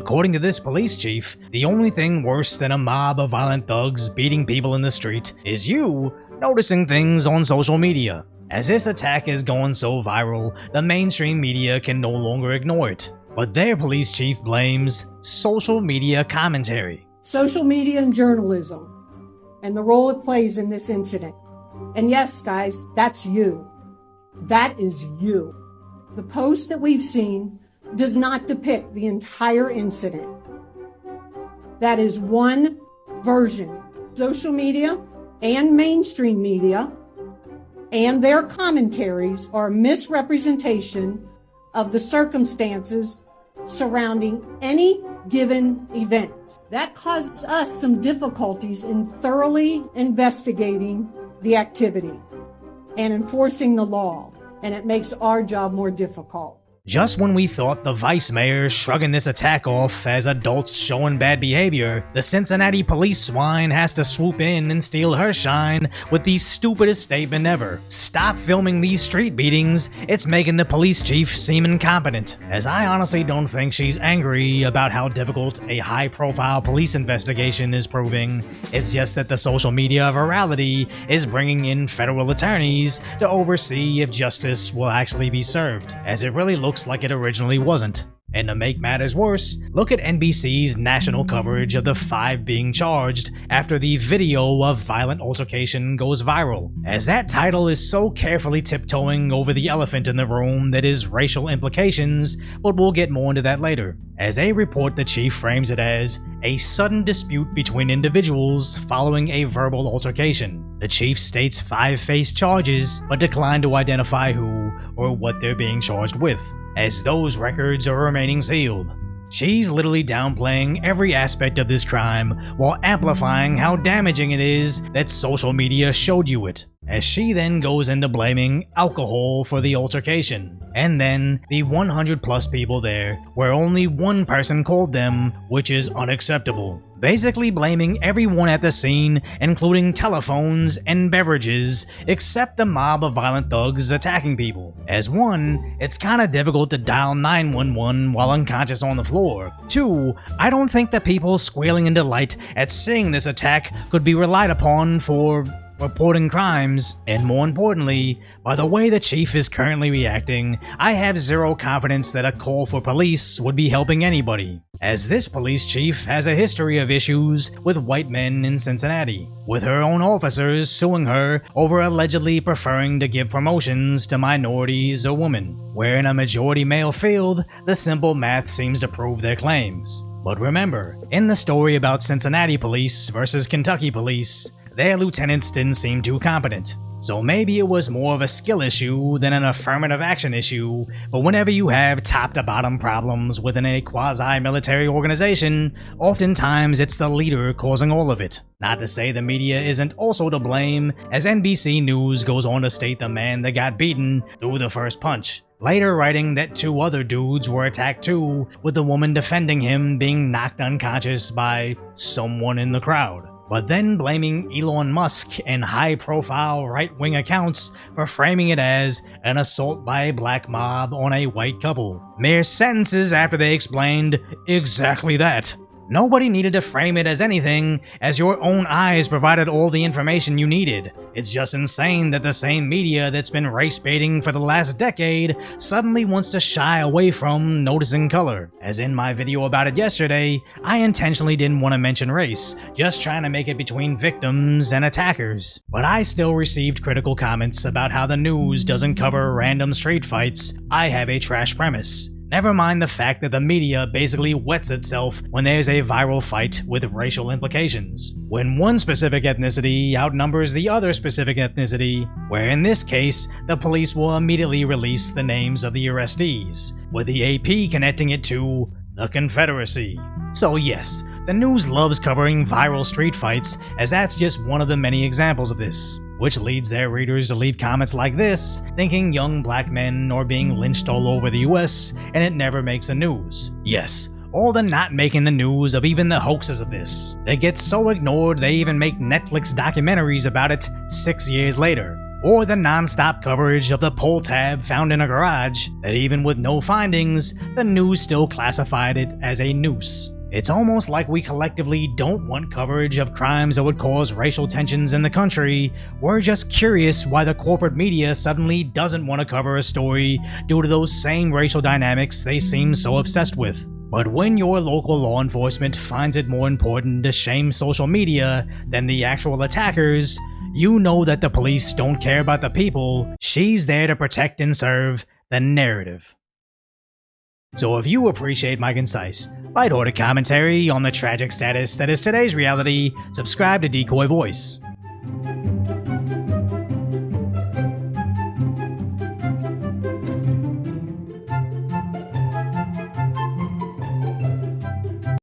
According to this police chief, the only thing worse than a mob of violent thugs beating people in the street is you noticing things on social media. As this attack is going so viral, the mainstream media can no longer ignore it. But their police chief blames social media commentary. Social media and journalism, and the role it plays in this incident. And yes, guys, that's you. That is you. The post that we've seen does not depict the entire incident. That is one version. Social media and mainstream media and their commentaries are a misrepresentation of the circumstances surrounding any given event. That causes us some difficulties in thoroughly investigating the activity and enforcing the law, and it makes our job more difficult. Just when we thought the vice mayor shrugging this attack off as adults showing bad behavior, the Cincinnati police swine has to swoop in and steal her shine with the stupidest statement ever. Stop filming these street beatings, it's making the police chief seem incompetent. As I honestly don't think she's angry about how difficult a high-profile police investigation is proving, it's just that the social media virality is bringing in federal attorneys to oversee if justice will actually be served, as it really looks like it originally wasn't. And to make matters worse, look at NBC's national coverage of the 5 being charged after the video of violent altercation goes viral, as that title is so carefully tiptoeing over the elephant in the room that is racial implications, but we'll get more into that later. As they report, the chief frames it as a sudden dispute between individuals following a verbal altercation. The chief states 5 face charges, but declined to identify who or what they're being charged with, as those records are remaining sealed. She's literally downplaying every aspect of this crime while amplifying how damaging it is that social media showed you it, as she then goes into blaming alcohol for the altercation, and then the 100 plus people there where only one person called them, which is unacceptable. Basically blaming everyone at the scene, including telephones and beverages, except the mob of violent thugs attacking people. As one, it's kinda difficult to dial 911 while unconscious on the floor. 2, I don't think the people squealing in delight at seeing this attack could be relied upon for reporting crimes, and more importantly, by the way the chief is currently reacting, I have zero confidence that a call for police would be helping anybody, as this police chief has a history of issues with white men in Cincinnati, with her own officers suing her over allegedly preferring to give promotions to minorities or women, where in a majority male field, the simple math seems to prove their claims. But remember, in the story about Cincinnati police versus Kentucky police, their lieutenants didn't seem too competent. So maybe it was more of a skill issue than an affirmative action issue, but whenever you have top-to-bottom problems within a quasi-military organization, oftentimes it's the leader causing all of it. Not to say the media isn't also to blame, as NBC News goes on to state the man that got beaten threw the first punch, later writing that 2 other dudes were attacked too, with the woman defending him being knocked unconscious by someone in the crowd, but then blaming Elon Musk and high-profile right-wing accounts for framing it as an assault by a black mob on a white couple, mere sentences after they explained exactly that. Nobody needed to frame it as anything, as your own eyes provided all the information you needed. It's just insane that the same media that's been race baiting for the last decade suddenly wants to shy away from noticing color. As in my video about it yesterday, I intentionally didn't want to mention race, just trying to make it between victims and attackers. But I still received critical comments about how the news doesn't cover random street fights. I have a trash premise. Never mind the fact that the media basically wets itself when there's a viral fight with racial implications, when one specific ethnicity outnumbers the other specific ethnicity, where in this case, the police will immediately release the names of the arrestees, with the AP connecting it to the Confederacy. So yes, the news loves covering viral street fights, as that's just one of the many examples of this, which leads their readers to leave comments like this, thinking young black men are being lynched all over the US, and it never makes the news. Yes, all the not making the news of even the hoaxes of this. They get so ignored they even make Netflix documentaries about it 6 years later. or the non-stop coverage of the pull tab found in a garage that even with no findings, the news still classified it as a noose. It's almost like we collectively don't want coverage of crimes that would cause racial tensions in the country. We're just curious why the corporate media suddenly doesn't want to cover a story due to those same racial dynamics they seem so obsessed with. But when your local law enforcement finds it more important to shame social media than the actual attackers, you know that the police don't care about the people. She's there to protect and serve the narrative. So if you appreciate my concise, lighthearted commentary on the tragic status that is today's reality, subscribe to Decoy Voice.